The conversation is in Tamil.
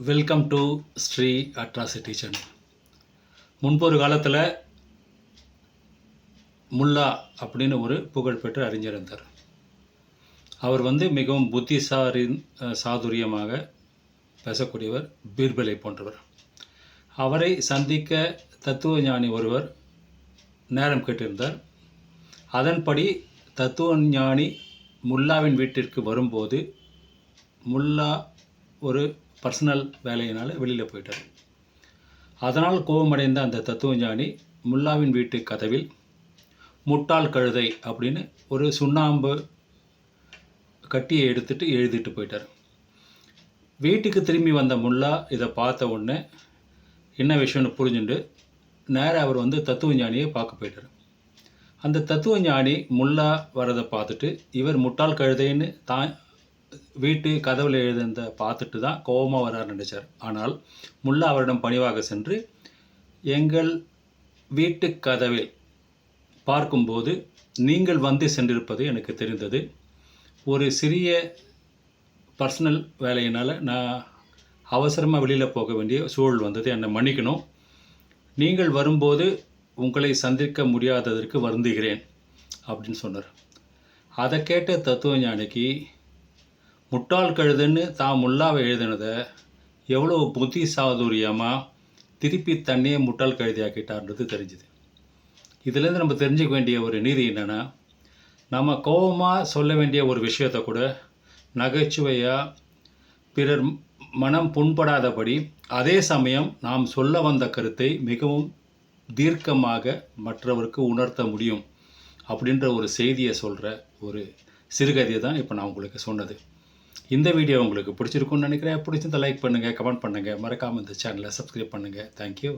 Welcome to Sri atrocity channel. முன்பொரு காலத்தில் முல்லா அப்படின்னு ஒரு புகழ்பெற்ற அறிஞர் இருந்தார். அவர் மிகவும் சாதுரியமாக பேசக்கூடியவர், பீர்பலை போன்றவர். அவரை சந்திக்க தத்துவ ஞானி ஒருவர் நேரம் கேட்டிருந்தார். அதன்படி தத்துவ ஞானி முல்லாவின் வீட்டிற்கு வரும்போது முல்லா ஒரு பர்சனல் வேலையினால் வெளியில் போயிட்டார். அதனால் கோபமடைந்த அந்த தத்துவ ஞானி முல்லாவின் வீட்டு கதவில் முட்டாள் கழுதை அப்படின்னு ஒரு சுண்ணாம்பு கட்டியை எடுத்துகிட்டு எழுதிட்டு போயிட்டார். வீட்டுக்கு திரும்பி வந்த முல்லா இதை பார்த்த உடனே என்ன விஷயம்னு புரிஞ்சுட்டு நேராக அவர் தத்துவ ஞானியை பார்க்க போயிட்டார். அந்த தத்துவ ஞானி முல்லா வரதை பார்த்துட்டு இவர் முட்டாள் கழுதைன்னு தான் வீட்டு கதவில் எழுதுனதை பார்த்துட்டு தான் கோபமாக வரார் நினைச்சார். ஆனால் முல்லா அவரிடம் பணிவாக சென்று, எங்கள் வீட்டு கதவில் பார்க்கும்போது நீங்கள் சென்றிருப்பது எனக்கு தெரிந்தது. ஒரு சிறிய பர்சனல் வேலையினால் நான் அவசரமாக வெளியில் போக வேண்டிய சூழல் வந்தது, என்னை மன்னிக்கணும். நீங்கள் வரும்போது உங்களை சந்திக்க முடியாததற்கு வருந்துகிறேன் அப்படின்னு சொன்னார். அதை கேட்ட தத்துவ ஞானிக்கு முட்டாள் கழுதுன்னு தான் முல்லாவை எழுதினதை எவ்வளோ புத்தி சாதுரியமாக திருப்பி தண்ணியே முட்டாள் கழுதியாக்கிட்டார்ன்றது தெரிஞ்சுது. இதுலேருந்து நம்ம தெரிஞ்சுக்க வேண்டிய ஒரு நீதி என்னென்னா, நம்ம கோபமாக சொல்ல வேண்டிய ஒரு விஷயத்தை கூட நகைச்சுவையாக பிறர் மனம் புண்படாதபடி, அதே சமயம் நாம் சொல்ல வந்த கருத்தை மிகவும் தீர்க்கமாக மற்றவருக்கு உணர்த்த முடியும் அப்படின்ற ஒரு செய்தியை சொல்கிற ஒரு சிறுகதையை தான் இப்போ நான் உங்களுக்கு சொன்னது. இந்த வீடியோ உங்களுக்கு பிடிச்சிருக்குன்னு நினைக்கிறேன். பிடிச்சிருந்தா லைக் பண்ணுங்கள், கமெண்ட் பண்ணுங்கள், மறக்காமல் இந்த சேனலை சப்ஸ்கிரைப் பண்ணுங்கள். தேங்க்யூ.